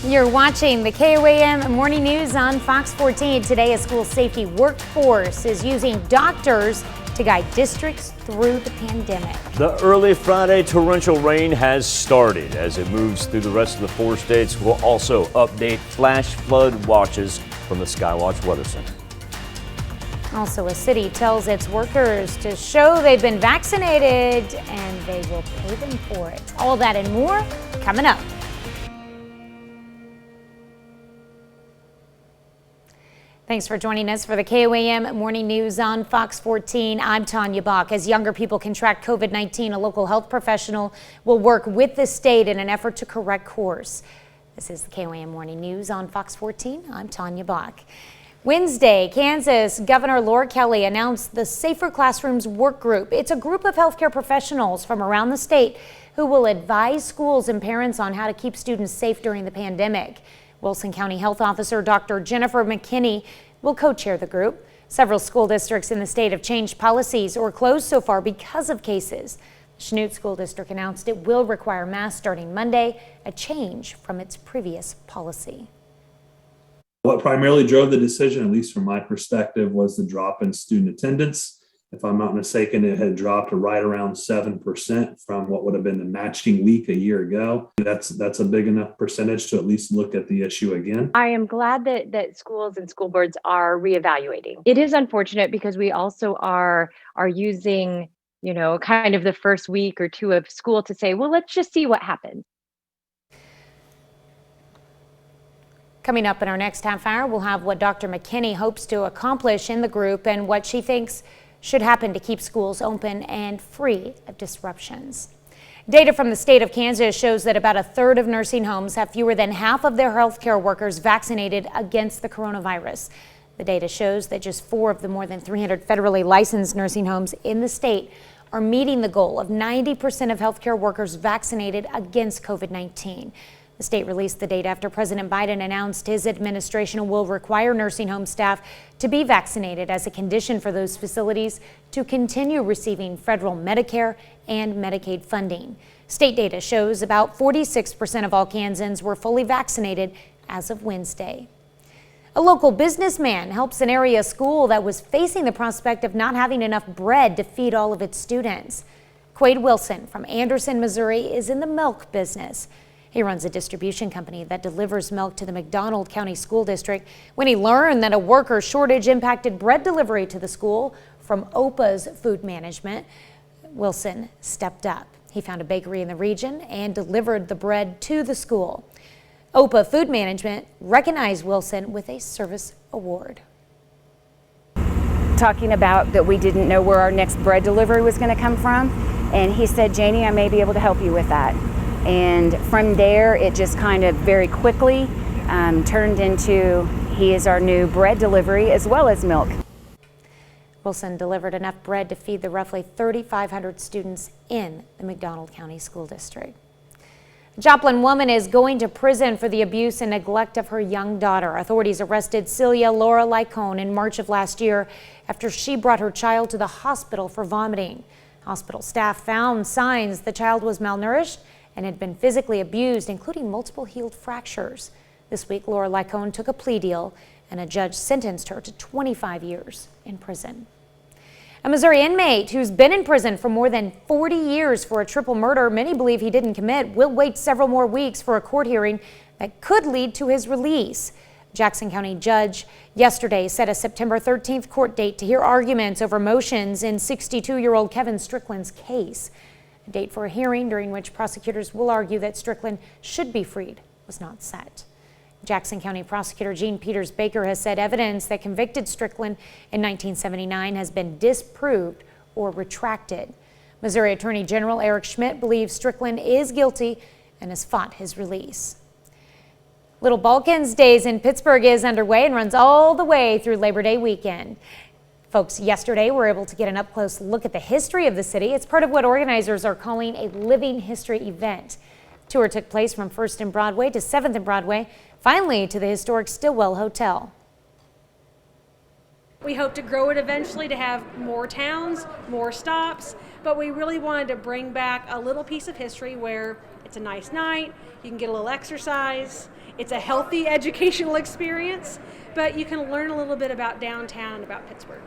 You're watching the KOAM Morning News on Fox 14. Today, a school safety workforce is using doctors to guide districts through the pandemic. The early Friday torrential rain has started. As it moves through the rest of the 4 states, we'll also update flash flood watches from the Skywatch Weather Center. Also, a city tells its workers to show they've been vaccinated and they will pay them for it. All that and more coming up. Thanks for joining us for the KOAM Morning News on Fox 14. I'm Tanya Bach. As younger people contract COVID-19, a local health professional will work with the state in an effort to correct course. This is the KOAM Morning News on Fox 14. I'm Tanya Bach. Wednesday, Kansas Governor Laura Kelly announced the Safer Classrooms Work Group. It's a group of healthcare professionals from around the state who will advise schools and parents on how to keep students safe during the pandemic. Wilson County Health Officer Dr. Jennifer McKinney will co-chair the group. Several school districts in the state have changed policies or closed so far because of cases. The Chanute School District announced it will require masks starting Monday, a change from its previous policy. What primarily drove the decision, at least from my perspective, was the drop in student attendance. If I'm not mistaken, it had dropped to right around 7% from what would have been the matching week a year ago. That's a big enough percentage to at least look at the issue again. I am glad that schools and school boards are reevaluating. It is unfortunate because we also are using, kind of the first week or two of school to say, well, let's just see what happens. Coming up in our next half hour, we'll have what Dr. McKinney hopes to accomplish in the group and what she thinks should happen to keep schools open and free of disruptions. Data from the state of Kansas shows that about a third of nursing homes have fewer than half of their healthcare workers vaccinated against the coronavirus. The data shows that just 4 of the more than 300 federally licensed nursing homes in the state are meeting the goal of 90% of healthcare workers vaccinated against COVID-19. The state released the data after President Biden announced his administration will require nursing home staff to be vaccinated as a condition for those facilities to continue receiving federal Medicare and Medicaid funding. State data shows about 46% of all Kansans were fully vaccinated as of Wednesday. A local businessman helps an area school that was facing the prospect of not having enough bread to feed all of its students. Quade Wilson from Anderson, Missouri is in the milk business. He runs a distribution company that delivers milk to the McDonald County School District. When he learned that a worker shortage impacted bread delivery to the school from OPA's food management, Wilson stepped up. He found a bakery in the region and delivered the bread to the school. OPA Food Management recognized Wilson with a service award. Talking about that we didn't know where our next bread delivery was going to come from, and he said, Janie, I may be able to help you with that. And from there, it just kind of very quickly turned into he is our new bread delivery as well as milk. Wilson delivered enough bread to feed the roughly 3,500 students in the McDonald County School District. A Joplin woman is going to prison for the abuse and neglect of her young daughter. Authorities arrested Celia Laura Lycone in March of last year after she brought her child to the hospital for vomiting. Hospital staff found signs the child was malnourished and had been physically abused, including multiple healed fractures. This week, Laura Lycone took a plea deal and a judge sentenced her to 25 years in prison. A Missouri inmate who's been in prison for more than 40 years for a triple murder many believe he didn't commit will wait several more weeks for a court hearing that could lead to his release. Jackson County judge yesterday set a September 13th court date to hear arguments over motions in 62-year-old Kevin Strickland's case. A date for a hearing during which prosecutors will argue that Strickland should be freed was not set. Jackson County prosecutor Gene Peters Baker has said evidence that convicted Strickland in 1979 has been disproved or retracted. Missouri Attorney General Eric Schmidt believes Strickland is guilty and has fought his release. Little Balkans Days in Pittsburgh is underway and runs all the way through Labor Day weekend. Folks yesterday were able to get an up-close look at the history of the city. It's part of what organizers are calling a living history event. The tour took place from 1st and Broadway to 7th and Broadway, finally to the historic Stillwell Hotel. We hope to grow it eventually to have more towns, more stops, but we really wanted to bring back a little piece of history where It's a nice night. You can get a little exercise. It's a healthy educational experience, but you can learn a little bit about downtown, about Pittsburgh.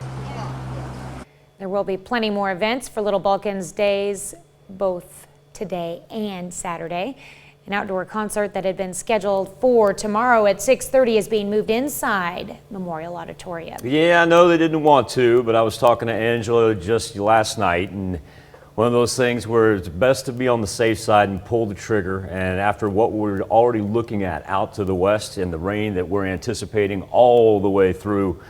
There will be plenty more events for Little Balkans Days, both today and Saturday. An outdoor concert that had been scheduled for tomorrow at 6:30 is being moved inside Memorial Auditorium. Yeah, I know they didn't want to, but I was talking to Angela just last night, and one of those things where it's best to be on the safe side and pull the trigger. And after what we're already looking at out to the west and the rain that we're anticipating all the way through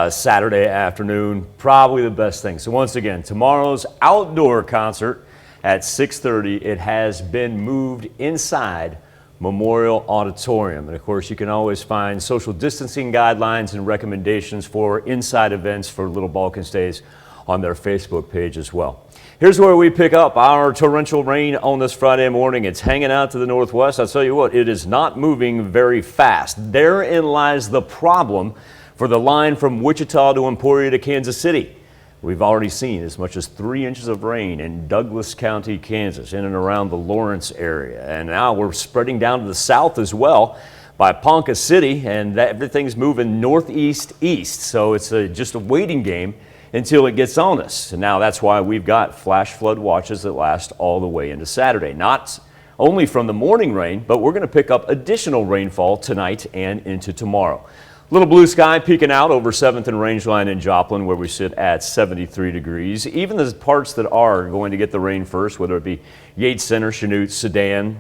Saturday afternoon, probably the best thing. So once again, tomorrow's outdoor concert at 6:30, it has been moved inside Memorial Auditorium. And of course, you can always find social distancing guidelines and recommendations for inside events for Little Balkans Days on their Facebook page as well. Here's where we pick up our torrential rain on this Friday morning. It's hanging out to the northwest. I'll tell you what, it is not moving very fast. Therein lies the problem for the line from Wichita to Emporia to Kansas City. We've already seen as much as 3 inches of rain in Douglas County, Kansas, in and around the Lawrence area. And now we're spreading down to the south as well by Ponca City, and everything's moving northeast east. So it's just a waiting game until it gets on us. And now that's why we've got flash flood watches that last all the way into Saturday. Not only from the morning rain, but we're going to pick up additional rainfall tonight and into tomorrow. Little blue sky peeking out over 7th and Rangeline in Joplin, where we sit at 73 degrees. Even the parts that are going to get the rain first, whether it be Yates Center, Chanute, Sedan,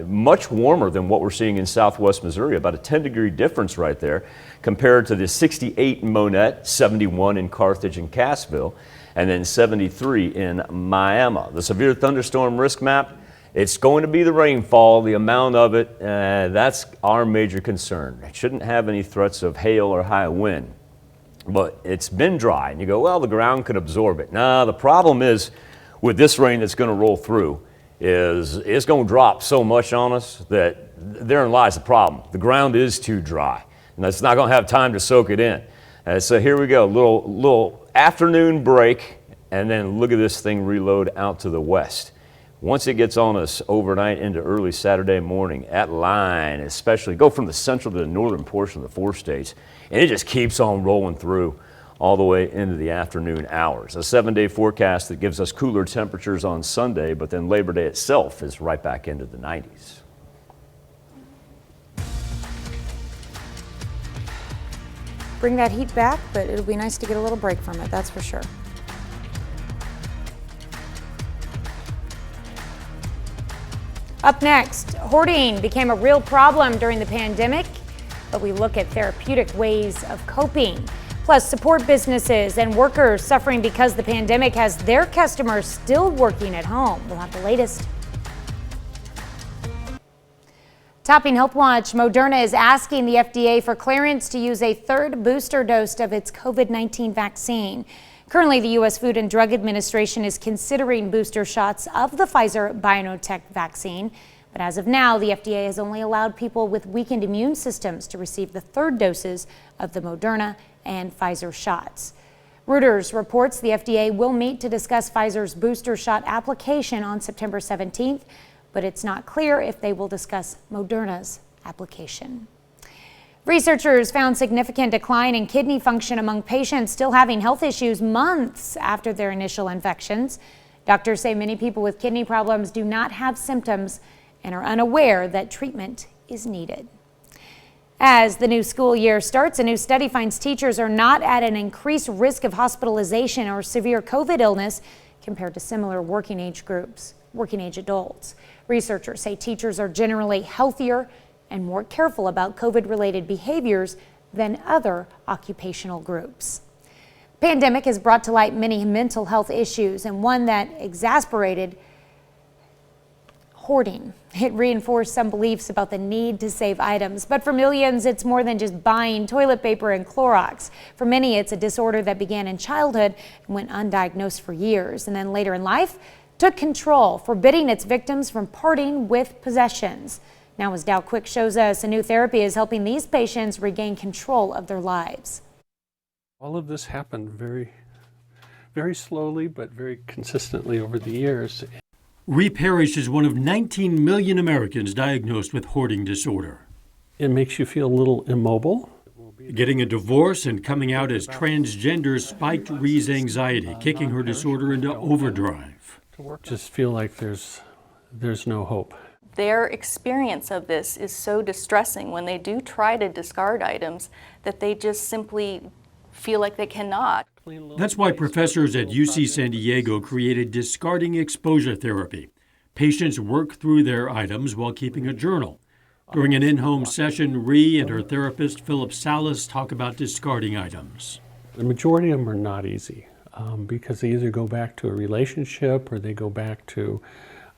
much warmer than what we're seeing in southwest Missouri, about a 10-degree difference right there compared to the 68 in Monette, 71 in Carthage and Cassville, and then 73 in Miami. The severe thunderstorm risk map, it's going to be the rainfall, the amount of it, that's our major concern. It shouldn't have any threats of hail or high wind, but it's been dry. And you go, well, the ground could absorb it. No, the problem is with this rain that's going to roll through is it's going to drop so much on us that therein lies the problem. The ground is too dry, and it's not going to have time to soak it in. So here we go, little afternoon break, and then look at this thing reload out to the west. Once it gets on us overnight into early Saturday morning, at line especially, go from the central to the northern portion of the 4 states, and it just keeps on rolling through all the way into the afternoon hours. A 7-day forecast that gives us cooler temperatures on Sunday, but then Labor Day itself is right back into the 90s. Bring that heat back, but it'll be nice to get a little break from it, that's for sure. Up next, hoarding became a real problem during the pandemic, but we look at therapeutic ways of coping. Plus, support businesses and workers suffering because the pandemic has their customers still working at home. We'll have the latest. Topping Health Watch, Moderna is asking the FDA for clearance to use a third booster dose of its COVID-19 vaccine. Currently, the U.S. Food and Drug Administration is considering booster shots of the Pfizer-BioNTech vaccine. But as of now, the FDA has only allowed people with weakened immune systems to receive the third doses of the Moderna and Pfizer shots. Reuters reports the FDA will meet to discuss Pfizer's booster shot application on September 17th, but it's not clear if they will discuss Moderna's application. Researchers found significant decline in kidney function among patients still having health issues months after their initial infections. Doctors say many people with kidney problems do not have symptoms and are unaware that treatment is needed. As the new school year starts, a new study finds teachers are not at an increased risk of hospitalization or severe COVID illness compared to similar working age adults. Researchers say teachers are generally healthier and more careful about COVID-related behaviors than other occupational groups. The pandemic has brought to light many mental health issues, and one that exacerbated hoarding. It reinforced some beliefs about the need to save items, but for millions, it's more than just buying toilet paper and Clorox. For many, it's a disorder that began in childhood and went undiagnosed for years, and then later in life took control, forbidding its victims from parting with possessions. Now, as Dow Quick shows us, a new therapy is helping these patients regain control of their lives. All of this happened very slowly, but very consistently over the years. Ree Parrish is one of 19 million Americans diagnosed with hoarding disorder. It makes you feel a little immobile. Getting a divorce and coming out as transgender spiked Ree's anxiety, kicking her disorder into overdrive. Just feel like there's no hope. Their experience of this is so distressing when they do try to discard items that they just simply feel like they cannot. That's why professors at UC San Diego created discarding exposure therapy. Patients work through their items while keeping a journal. During an in-home session, Ree and her therapist, Philip Salas, talk about discarding items. The majority of them are not easy because they either go back to a relationship or they go back to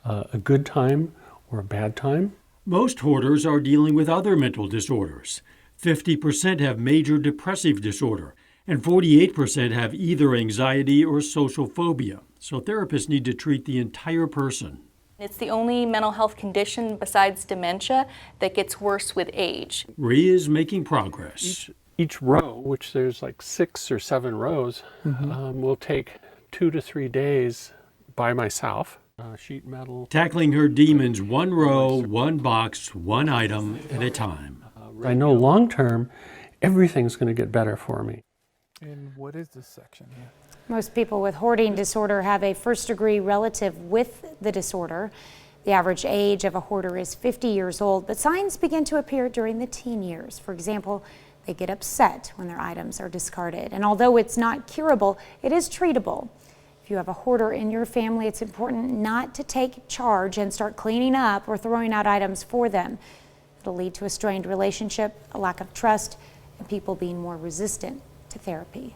a good time or a bad time. Most hoarders are dealing with other mental disorders. 50% have major depressive disorder, and 48% have either anxiety or social phobia. So therapists need to treat the entire person. It's the only mental health condition besides dementia that gets worse with age. Ree is making progress. Each row, which there's like 6 or 7 rows, will take 2 to 3 days by myself. Sheet metal. Tackling her demons one row, one box, one item at a time. I know long term, everything's going to get better for me. And what is this section here? Most people with hoarding disorder have a first-degree relative with the disorder. The average age of a hoarder is 50 years old, but signs begin to appear during the teen years. For example, they get upset when their items are discarded. And although it's not curable, it is treatable. If you have a hoarder in your family, it's important not to take charge and start cleaning up or throwing out items for them. It'll lead to a strained relationship, a lack of trust, and people being more resistant to therapy.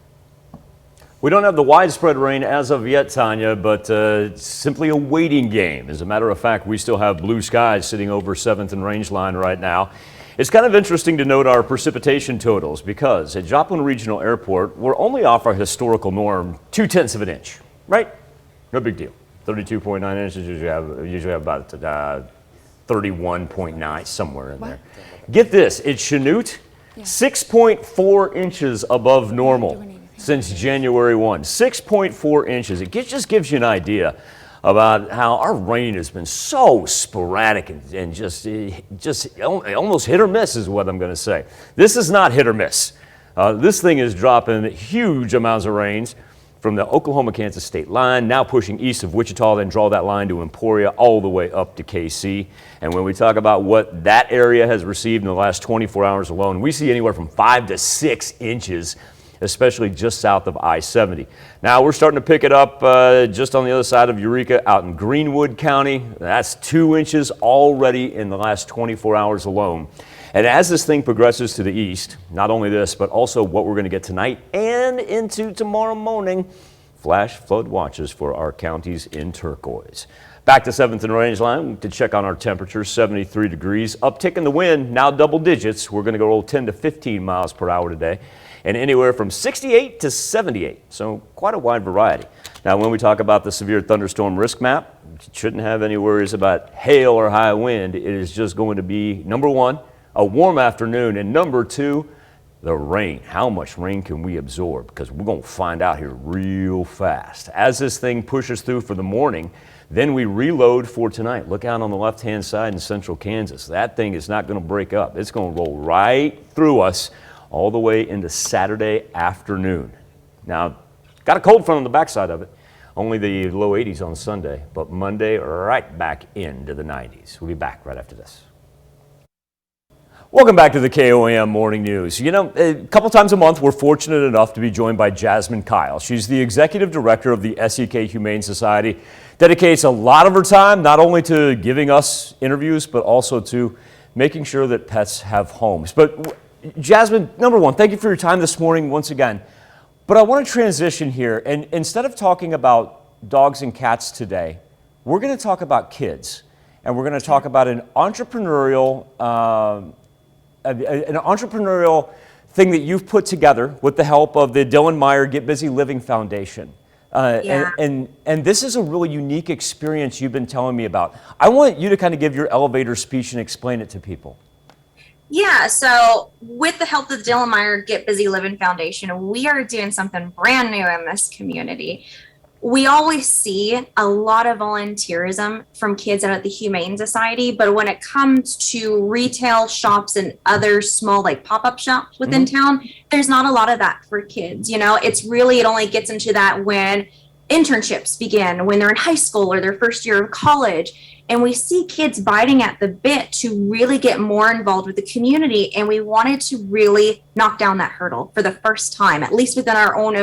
We don't have the widespread rain as of yet, Tanya, but it's simply a waiting game. As a matter of fact, we still have blue skies sitting over 7th and Range Line right now. It's kind of interesting to note our precipitation totals because at Joplin Regional Airport, we're only off our historical norm 0.2 of an inch, right? No big deal. 32.9 inches, usually have about 31.9, somewhere in there. Get this, it's Chanute, 6.4 inches above normal since January 1. 6.4 inches. It just gives you an idea about how our rain has been so sporadic and just almost hit or miss is what I'm going to say. This is not hit or miss. This thing is dropping huge amounts of rains from the Oklahoma-Kansas state line, now pushing east of Wichita, then draw that line to Emporia all the way up to KC. And when we talk about what that area has received in the last 24 hours alone, we see anywhere from 5 to 6 inches, especially just south of I-70. Now we're starting to pick it up just on the other side of Eureka out in Greenwood County. That's 2 inches already in the last 24 hours alone. And as this thing progresses to the east, not only this, but also what we're going to get tonight and into tomorrow morning, flash flood watches for our counties in turquoise. Back to 7th and Range Line to check on our temperatures, 73 degrees. Uptick in the wind, now double digits. We're going to go 10 to 15 miles per hour today, and anywhere from 68 to 78, so quite a wide variety. Now, when we talk about the severe thunderstorm risk map, you shouldn't have any worries about hail or high wind. It is just going to be, number one, a warm afternoon, and number two, the rain. How much rain can we absorb? Because we're going to find out here real fast. As this thing pushes through for the morning, then we reload for tonight. Look out on the left-hand side in central Kansas. That thing is not going to break up. It's going to roll right through us all the way into Saturday afternoon. Now, got a cold front on the backside of it. Only the low 80s on Sunday, but Monday right back into the 90s. We'll be back right after this. Welcome back to the KOAM Morning News. You know, a couple times a month, we're fortunate enough to be joined by Jasmine Kyle. She's the executive director of the SEK Humane Society. Dedicates a lot of her time not only to giving us interviews, but also to making sure that pets have homes. But Jasmine, number one, thank you for your time this morning once again. But I want to transition here, and instead of talking about dogs and cats today, we're going to talk about kids, and we're going to talk about an entrepreneurial thing that you've put together with the help of the Dylan Meyer Get Busy Living Foundation. And this is a really unique experience you've been telling me about. I want you to kind of give your elevator speech and explain it to people. Yeah, so with the help of the Dylan Meyer Get Busy Living Foundation, we are doing something brand new in this community. we always see a lot of volunteerism from kids out at the Humane Society, but when it comes to retail shops and other small like pop-up shops within town, there's not a lot of that for kids. You know, it only gets into that when internships begin, when they're in high school or their first year of college. And we see kids biting at the bit to really get more involved with the community. And we wanted to really knock down that hurdle for the first time, at least within our own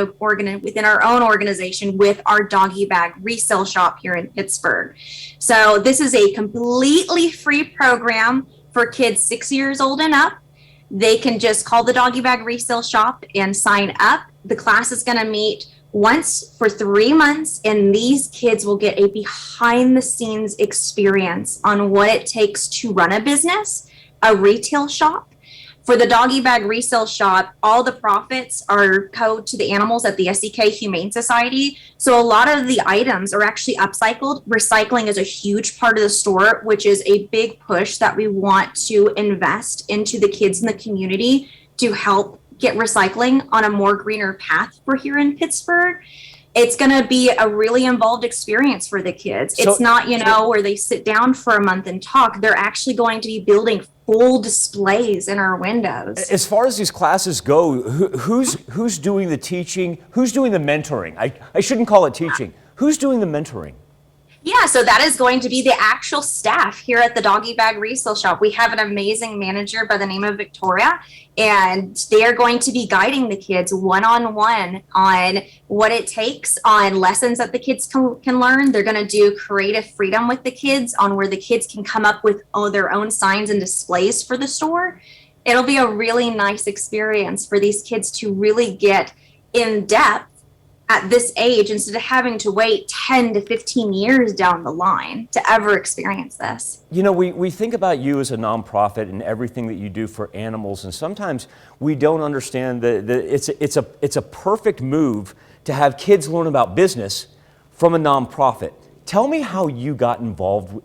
organization with our doggy bag resale shop here in Pittsburgh. So this is a completely free program for kids 6 years old and up. They can just call the doggy bag resale shop and sign up. The class is going to meet once for 3 months, and these kids will get a behind the scenes experience on what it takes to run a business, a retail shop. For the doggy bag resale shop, all the profits are go to the animals at the SEK Humane Society. So a lot of the items are actually upcycled. Recycling is a huge part of the store, which is a big push that we want to invest into the kids in the community to help get recycling on a more greener path for here in Pittsburgh. It's going to be a really involved experience for the kids. It's not, where they sit down for a month and talk. They're actually going to be building full displays in our windows. As far as these classes go, who's doing the teaching? Who's doing the mentoring? I shouldn't call it teaching. Who's doing the mentoring? Yeah, so that is going to be the actual staff here at the doggy bag resale shop. We have an amazing manager by the name of Victoria, and they are going to be guiding the kids one-on-one on what it takes, on lessons that the kids can learn. They're going to do creative freedom with the kids on where the kids can come up with their own signs and displays for the store. It'll be a really nice experience for these kids to really get in depth at this age instead of having to wait 10 to 15 years down the line to ever experience this. You know, we think about you as a nonprofit and everything that you do for animals, and sometimes we don't understand that it's a perfect move to have kids learn about business from a nonprofit. Tell me how you got involved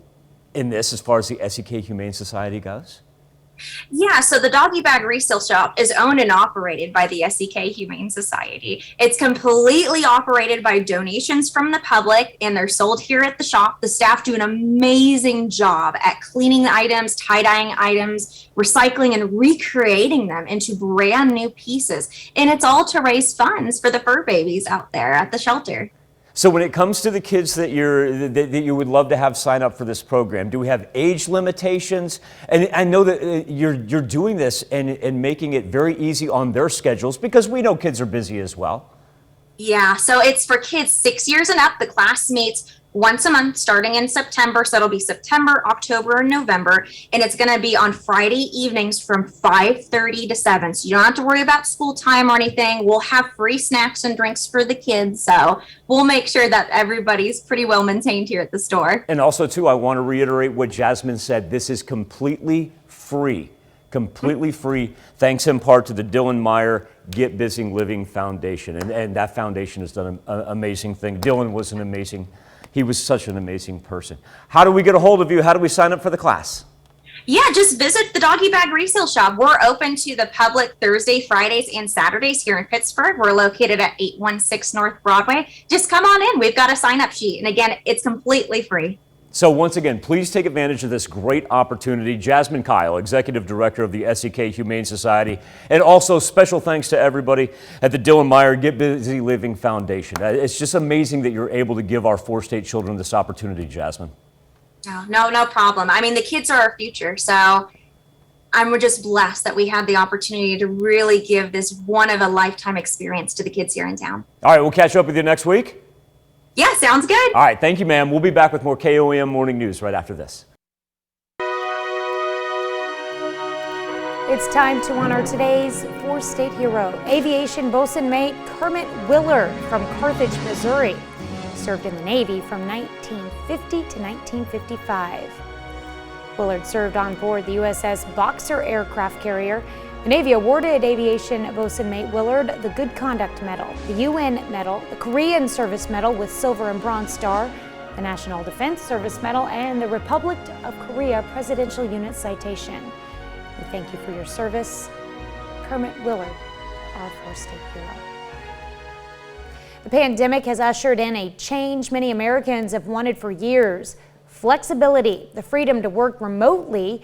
in this as far as the SEK Humane Society goes. Yeah, so the doggy bag resale shop is owned and operated by the SEK Humane Society. It's completely operated by donations from the public, and they're sold here at the shop. The staff do an amazing job at cleaning the items, tie-dyeing items, recycling, and recreating them into brand new pieces. And it's all to raise funds for the fur babies out there at the shelter. So when it comes to the kids that you would love to have sign up for this program, do we have age limitations? And I know that you're doing this and making it very easy on their schedules, because we know kids are busy as well. Yeah, so it's for kids 6 years and up. The class meets once a month starting in September. So it'll be September, October, and November. And it's going to be on Friday evenings from 5:30 to 7. So you don't have to worry about school time or anything. We'll have free snacks and drinks for the kids. So we'll make sure that everybody's pretty well maintained here at the store. And also, too, I want to reiterate what Jasmine said. This is completely free. Completely free, thanks in part to the Dylan Meyer Get Busy Living Foundation. And that foundation has done an amazing thing. Dylan was he was such an amazing person. How do we get a hold of you? How do we sign up for the class? Yeah, just visit the doggy bag resale shop. We're open to the public Thursday, Fridays, and Saturdays here in Pittsburgh. We're located at 816 North Broadway. Just come on in. We've got a sign-up sheet. And again, it's completely free. So once again, please take advantage of this great opportunity. Jasmine Kyle, Executive Director of the SEK Humane Society, and also special thanks to everybody at the Dylan Meyer Get Busy Living Foundation. It's just amazing that you're able to give our 4-state children this opportunity, Jasmine. No problem. I mean, the kids are our future, so I'm just blessed that we had the opportunity to really give this one-of-a-lifetime experience to the kids here in town. All right, we'll catch up with you next week. Yeah, sounds good. All right, thank you, ma'am. We'll be back with more KOAM Morning News right after this. It's time to honor today's 4-state hero, aviation bosun mate Kermit Willard from Carthage, Missouri. He served in the Navy from 1950 to 1955. Willard served on board the USS Boxer aircraft carrier. The Navy awarded aviation bosun mate Willard the Good Conduct Medal, the UN Medal, the Korean Service Medal with Silver and Bronze Star, the National Defense Service Medal, and the Republic of Korea Presidential Unit Citation. We thank you for your service, Kermit Willard, our 4-state hero. The pandemic has ushered in a change many Americans have wanted for years: flexibility, the freedom to work remotely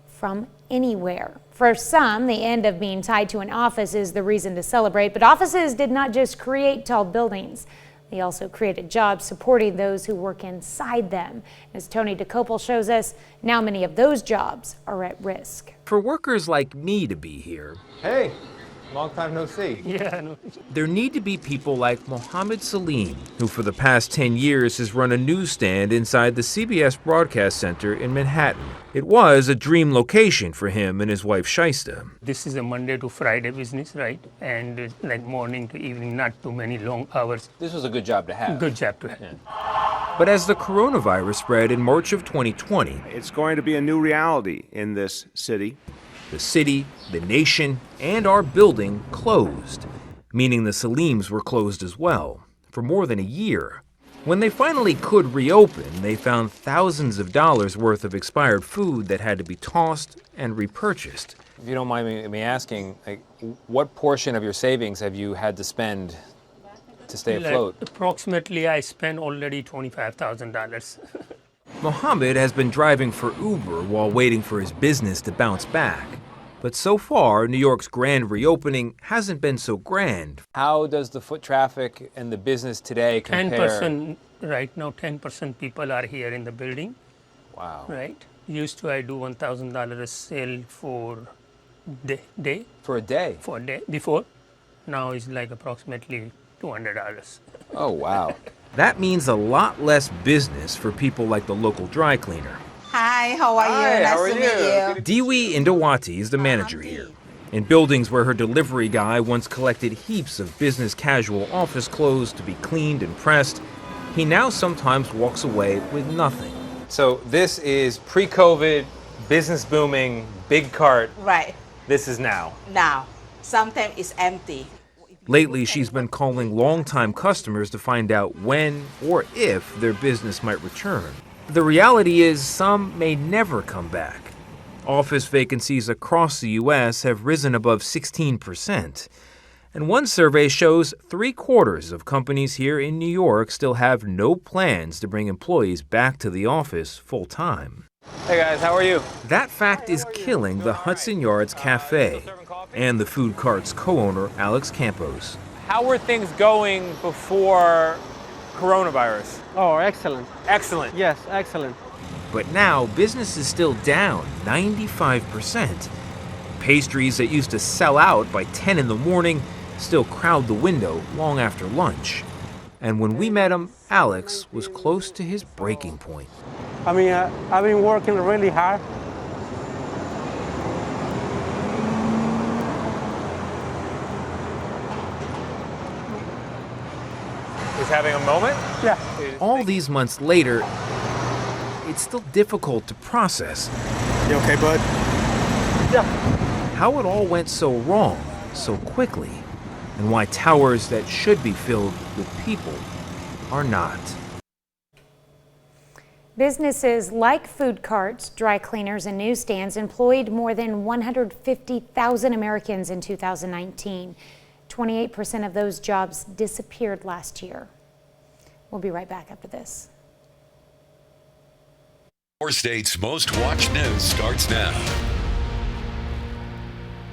from anywhere. For some, the end of being tied to an office is the reason to celebrate, but offices did not just create tall buildings. They also created jobs supporting those who work inside them. As Tony DeCopel shows us, now many of those jobs are at risk. For workers like me to be here, hey, long time no see. Yeah, no. There need to be people like Mohammed Salim, who for the past 10 years has run a newsstand inside the CBS Broadcast Center in Manhattan. It was a dream location for him and his wife Shaista. This is a Monday to Friday business, right? And like morning to evening, not too many long hours. This was a good job to have. Good job to have. Yeah. But as the coronavirus spread in March of 2020, it's going to be a new reality in this city. The city, the nation, and our building closed, meaning the Salims were closed as well, for more than a year. When they finally could reopen, they found thousands of dollars worth of expired food that had to be tossed and repurchased. If you don't mind me asking, like, what portion of your savings have you had to spend to stay afloat? Approximately, I spent already $25,000. Mohammed has been driving for Uber while waiting for his business to bounce back. But so far, New York's grand reopening hasn't been so grand. How does the foot traffic and the business today compare? 10%, right now 10% people are here in the building. Wow. Right? Used to I do $1,000 sale for day. For a day? For a day, before. Now it's like approximately $200. Oh, wow. That means a lot less business for people like the local dry cleaner. Hi, how are you? Nice to meet you. Dewi Indawati is the manager here. In buildings where her delivery guy once collected heaps of business casual office clothes to be cleaned and pressed, he now sometimes walks away with nothing. So this is pre-COVID, business booming, big cart. Right. This is now. Now, sometimes it's empty. Lately, she's been calling longtime customers to find out when or if their business might return. The reality is some may never come back. Office vacancies across the U.S. have risen above 16%. And one survey shows 3/4 of companies here in New York still have no plans to bring employees back to the office full time. Hey guys, how are you? That fact is killing the Hudson Yards Cafe and the food cart's co-owner, Alex Campos. How were things going before coronavirus? Oh, excellent. Excellent. Yes, excellent. But now business is still down 95%. Pastries that used to sell out by 10 in the morning still crowd the window long after lunch. And when we met him, Alex was close to his breaking point. I mean, I've been working really hard. He's having a moment? Yeah. All these months later, it's still difficult to process. You okay, bud? Yeah. How it all went so wrong so quickly, and why towers that should be filled with people are not. Businesses like food carts, dry cleaners, and newsstands employed more than 150,000 Americans in 2019. 28% of those jobs disappeared last year. We'll be right back after this. Our state's most watched news starts now.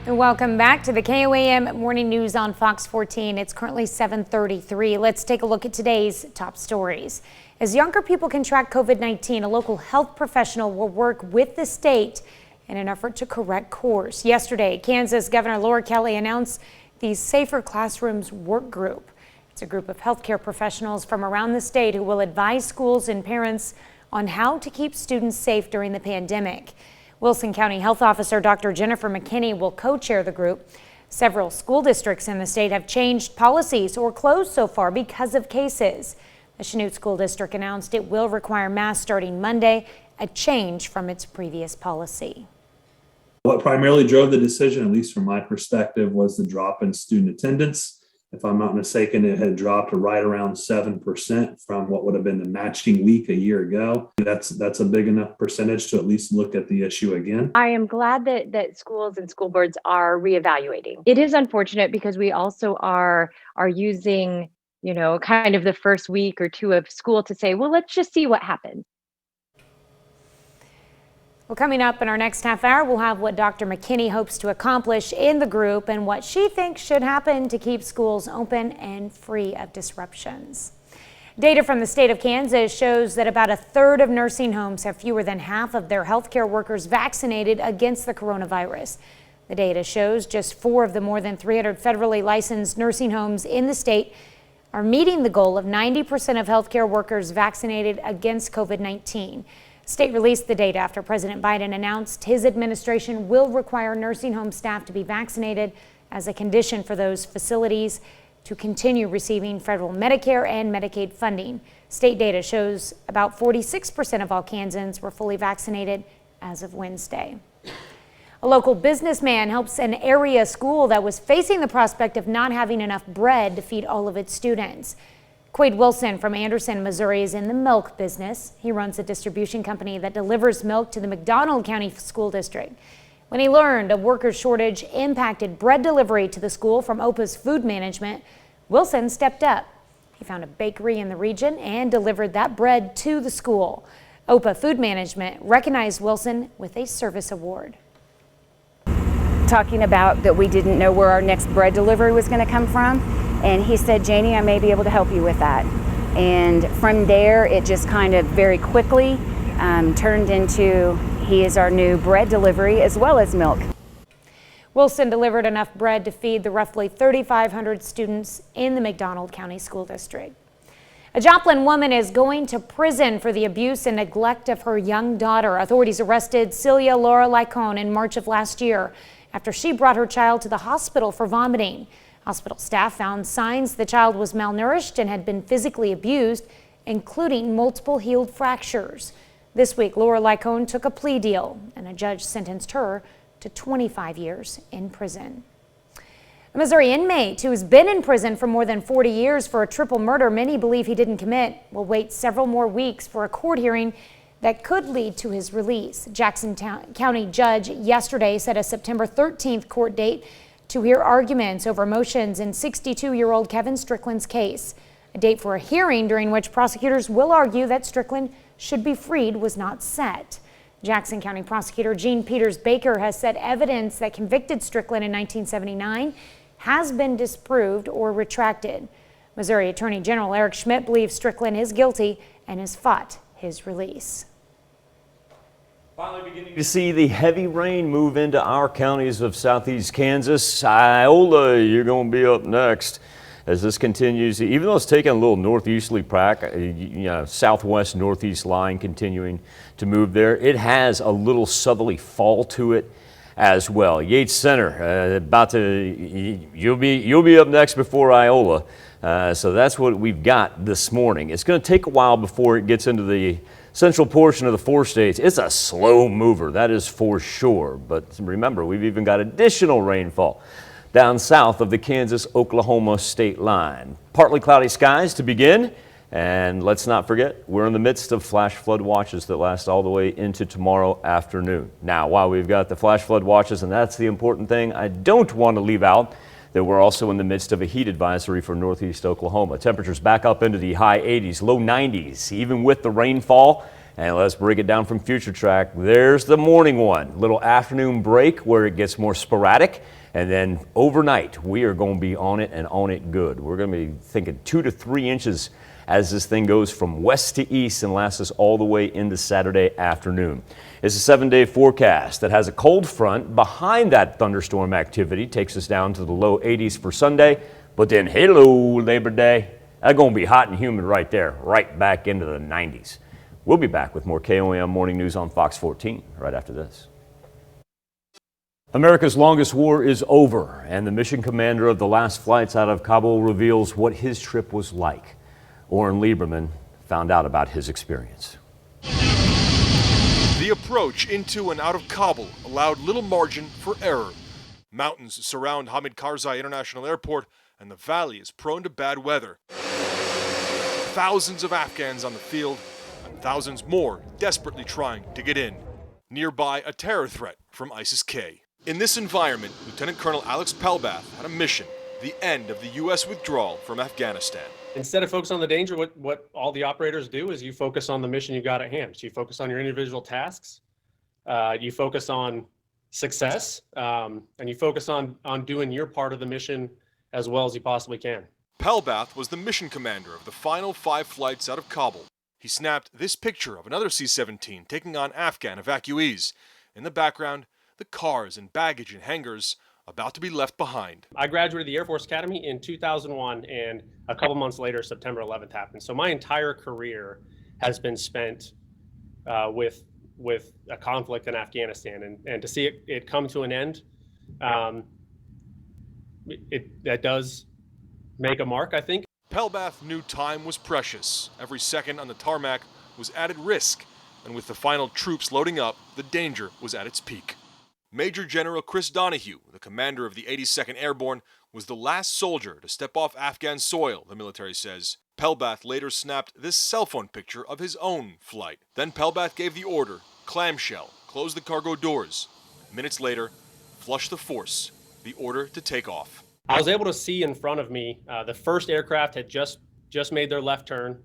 Welcome back to the KOAM Morning News on Fox 14. It's currently 7:33. Let's take a look at today's top stories. As younger people contract COVID-19, a local health professional will work with the state in an effort to correct course. Yesterday, Kansas Governor Laura Kelly announced the Safer Classrooms Work Group. It's a group of healthcare professionals from around the state who will advise schools and parents on how to keep students safe during the pandemic. Wilson County Health Officer Dr. Jennifer McKinney will co-chair the group. Several school districts in the state have changed policies or closed so far because of cases. The Chanute School District announced it will require masks starting Monday, a change from its previous policy. What primarily drove the decision, at least from my perspective, was the drop in student attendance. If I'm not mistaken, it had dropped to right around 7% from what would have been the matching week a year ago. That's a big enough percentage to at least look at the issue again. I am glad that schools and school boards are reevaluating. It is unfortunate because we also are using, kind of the first week or two of school to say, well, let's just see what happens. Well, coming up in our next half hour, we'll have what Dr. McKinney hopes to accomplish in the group and what she thinks should happen to keep schools open and free of disruptions. Data from the state of Kansas shows that about a third of nursing homes have fewer than half of their healthcare workers vaccinated against the coronavirus. The data shows just 4 of the more than 300 federally licensed nursing homes in the state are meeting the goal of 90% of healthcare workers vaccinated against COVID-19. State released the data after President Biden announced his administration will require nursing home staff to be vaccinated as a condition for those facilities to continue receiving federal Medicare and Medicaid funding. State data shows about 46% of all Kansans were fully vaccinated as of Wednesday. A local businessman helps an area school that was facing the prospect of not having enough bread to feed all of its students. Quade Wilson from Anderson, Missouri is in the milk business. He runs a distribution company that delivers milk to the McDonald County School District. When he learned a worker shortage impacted bread delivery to the school from OPA's food management, Wilson stepped up. He found a bakery in the region and delivered that bread to the school. OPA Food Management recognized Wilson with a service award. Talking about that we didn't know where our next bread delivery was going to come from. And he said, Janie, I may be able to help you with that. And from there, it just kind of very quickly turned into he is our new bread delivery as well as milk. Wilson delivered enough bread to feed the roughly 3,500 students in the McDonald County School District. A Joplin woman is going to prison for the abuse and neglect of her young daughter. Authorities arrested Celia Laura Lycone in March of last year after she brought her child to the hospital for vomiting. Hospital staff found signs the child was malnourished and had been physically abused, including multiple healed fractures. This week, Laura Lycone took a plea deal, and a judge sentenced her to 25 years in prison. A Missouri inmate who's been in prison for more than 40 years for a triple murder many believe he didn't commit will wait several more weeks for a court hearing that could lead to his release. Jackson County judge yesterday set a September 13th court date to hear arguments over motions in 62-year-old Kevin Strickland's case. A date for a hearing during which prosecutors will argue that Strickland should be freed was not set. Jackson County prosecutor Gene Peters Baker has said evidence that convicted Strickland in 1979 has been disproved or retracted. Missouri Attorney General Eric Schmidt believes Strickland is guilty and has fought his release. Finally beginning to see the heavy rain move into our counties of southeast Kansas. Iola, you're going to be up next as this continues. Even though it's taking a little northeasterly southwest northeast line continuing to move there, it has a little southerly fall to it as well. Yates Center, you'll be up next before Iola. So that's what we've got this morning. It's going to take a while before it gets into the central portion of the 4 states. It's a slow mover, that is for sure. But remember, we've even got additional rainfall down south of the Kansas-Oklahoma state line. Partly cloudy skies to begin. And let's not forget, we're in the midst of flash flood watches that last all the way into tomorrow afternoon. Now, while we've got the flash flood watches, and that's the important thing, I don't want to leave out that we're also in the midst of a heat advisory for northeast Oklahoma. Temperatures back up into the high 80s, low 90s, even with the rainfall. And let's break it down from Future Track. There's the morning one, little afternoon break where it gets more sporadic. And then overnight, we are going to be on it and on it good. We're going to be thinking 2 to 3 inches as this thing goes from west to east and lasts us all the way into Saturday afternoon. It's a 7-day forecast that has a cold front behind that thunderstorm activity, takes us down to the low 80s for Sunday, but then hello, Labor Day, that's going to be hot and humid right there, right back into the 90s. We'll be back with more KOAM Morning News on Fox 14 right after this. America's longest war is over, and the mission commander of the last flights out of Kabul reveals what his trip was like. Oren Lieberman found out about his experience. The approach into and out of Kabul allowed little margin for error. Mountains surround Hamid Karzai International Airport, and the valley is prone to bad weather. Thousands of Afghans on the field, and thousands more desperately trying to get in. Nearby, a terror threat from ISIS-K. In this environment, Lieutenant Colonel Alex Pelbath had a mission: the end of the U.S. withdrawal from Afghanistan. Instead of focus on the danger, what all the operators do is you focus on the mission you got at hand. So you focus on your individual tasks, you focus on success, and you focus on doing your part of the mission as well as you possibly can. Pelbath was the mission commander of the final 5 flights out of Kabul. He snapped this picture of another C-17 taking on Afghan evacuees. In the background, the cars and baggage in hangars about to be left behind. I graduated the Air Force Academy in 2001, and a couple months later, September 11th happened. So my entire career has been spent with a conflict in Afghanistan, and to see it come to an end, that does make a mark, I think. Pelbath knew time was precious. Every second on the tarmac was added risk, and with the final troops loading up, the danger was at its peak. Major General Chris Donahue, the commander of the 82nd Airborne, was the last soldier to step off Afghan soil, the military says. Pelbath later snapped this cell phone picture of his own flight. Then Pelbath gave the order, clamshell, close the cargo doors. Minutes later, flush the force, the order to take off. I was able to see in front of me, the first aircraft had just made their left turn,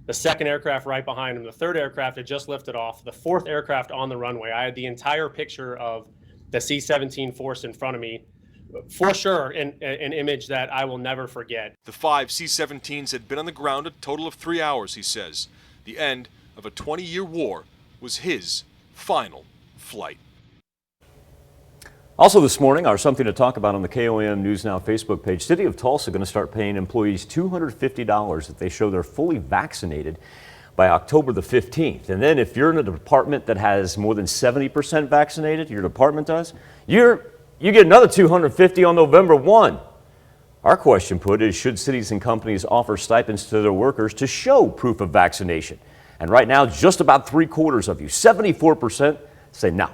the second aircraft right behind them, the third aircraft had just lifted off, the fourth aircraft on the runway. I had the entire picture of the C-17 force in front of me. For sure, an image that I will never forget. The 5 C-17s had been on the ground a total of 3 hours, he says. The end of a 20-year war was his final flight. Also this morning, our Something to Talk About on the KOAM News Now Facebook page. City of Tulsa going to start paying employees $250 if they show they're fully vaccinated by October the 15th. And then if you're in a department that has more than 70% vaccinated, your department does, you get another $250 on November 1. Our question put is, should cities and companies offer stipends to their workers to show proof of vaccination? And right now, just about 3/4 of you, 74%, say no,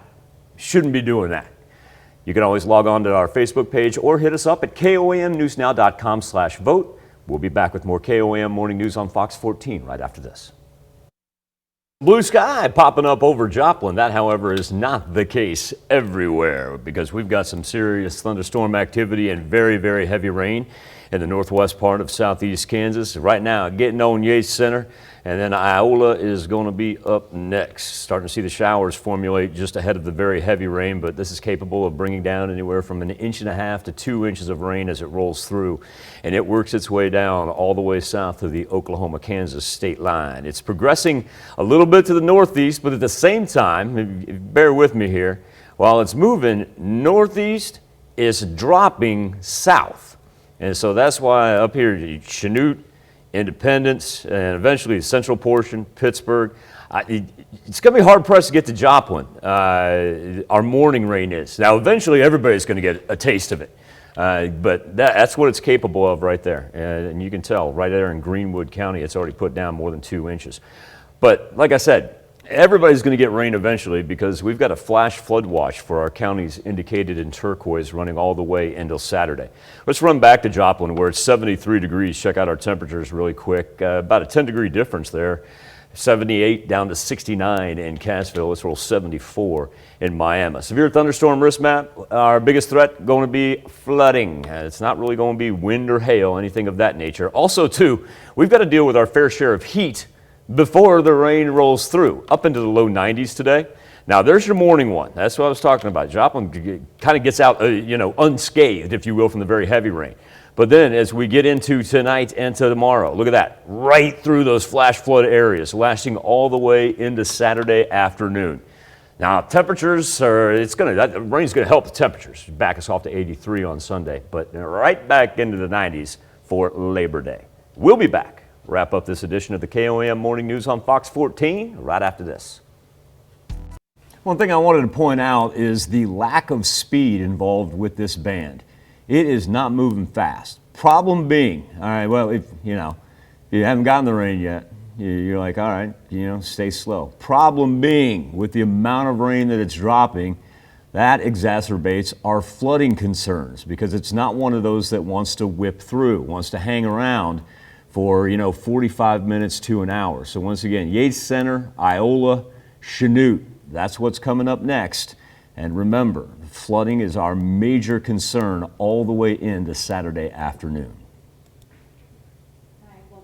shouldn't be doing that. You can always log on to our Facebook page or hit us up at KOAMnewsnow.com/vote. We'll be back with more KOAM Morning News on Fox 14 right after this. Blue sky popping up over Joplin. That, however, is not the case everywhere because we've got some serious thunderstorm activity and very, very heavy rain in the northwest part of southeast Kansas. Right now, getting on Yates Center, and then Iola is going to be up next. Starting to see the showers formulate just ahead of the very heavy rain, but this is capable of bringing down anywhere from 1.5 inches to 2 inches of rain as it rolls through, and it works its way down all the way south to the Oklahoma-Kansas state line. It's progressing a little bit to the northeast, but at the same time, bear with me here, while it's moving northeast, it's dropping south. And so that's why up here, Chanute, Independence, and eventually the central portion, Pittsburgh. It's going to be hard pressed to get to Joplin. Our morning rain is. Now, eventually everybody's going to get a taste of it. But that's what it's capable of right there. And you can tell right there in Greenwood County, it's already put down more than 2 inches. But like I said, everybody's going to get rain eventually because we've got a flash flood watch for our counties indicated in turquoise running all the way until Saturday. Let's run back to Joplin where it's 73 degrees. Check out our temperatures really quick. About a 10-degree difference there. 78 down to 69 in Cassville. Let's roll 74 in Miami. Severe thunderstorm risk map. Our biggest threat going to be flooding. It's not really going to be wind or hail, anything of that nature. Also, too, we've got to deal with our fair share of heat before the rain rolls through, up into the low 90s today. Now, there's your morning one. That's what I was talking about. Joplin kind of gets out, unscathed, if you will, from the very heavy rain. But then as we get into tonight and to tomorrow, look at that, right through those flash flood areas, lasting all the way into Saturday afternoon. Now, temperatures that rain's going to help the temperatures, back us off to 83 on Sunday, but right back into the 90s for Labor Day. We'll be back. Wrap up this edition of the KOAM Morning News on Fox 14 right after this. One thing I wanted to point out is the lack of speed involved with this band. It is not moving fast. Problem being, all right, well, if you haven't gotten the rain yet, you're like, all right, stay slow. Problem being, with the amount of rain that it's dropping, that exacerbates our flooding concerns because it's not one of those that wants to whip through, wants to hang around for 45 minutes to an hour. So once again, Yates Center, Iola, Chanute, that's what's coming up next. And remember, flooding is our major concern all the way into Saturday afternoon. Well,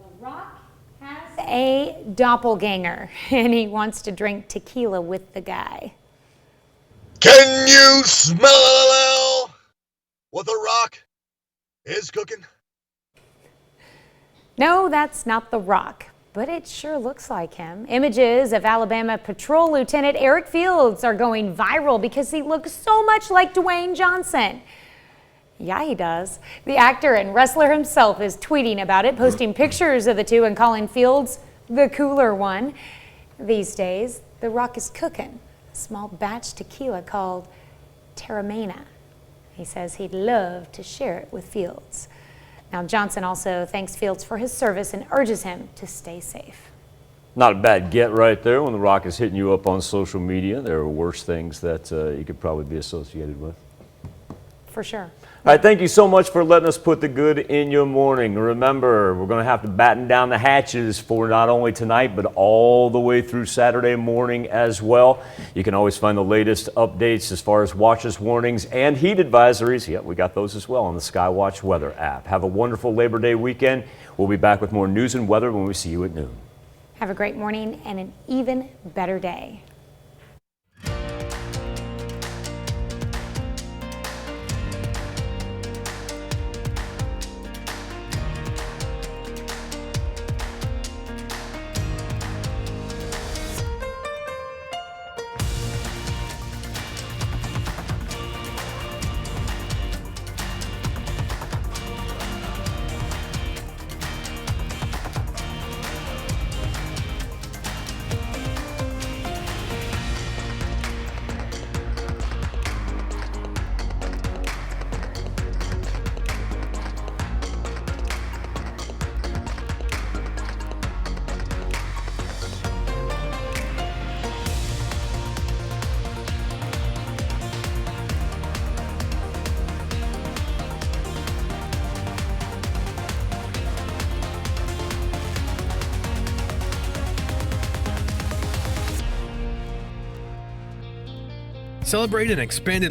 a doppelganger, and he wants to drink tequila with the guy. Can you smell what The Rock is cooking? No, that's not The Rock, but it sure looks like him. Images of Alabama Patrol Lieutenant Eric Fields are going viral because he looks so much like Dwayne Johnson. Yeah, he does. The actor and wrestler himself is tweeting about it, posting pictures of the two and calling Fields the cooler one. These days, The Rock is cooking a small batch tequila called Terramana. He says he'd love to share it with Fields. Now, Johnson also thanks Fields for his service and urges him to stay safe. Not a bad get right there when The Rock is hitting you up on social media. There are worse things that you could probably be associated with. For sure. All right, thank you so much for letting us put the good in your morning. Remember, we're going to have to batten down the hatches for not only tonight, but all the way through Saturday morning as well. You can always find the latest updates as far as watches, warnings, and heat advisories. Yeah, we got those as well on the Skywatch Weather app. Have a wonderful Labor Day weekend. We'll be back with more news and weather when we see you at noon. Have a great morning and an even better day. Celebrate an expanded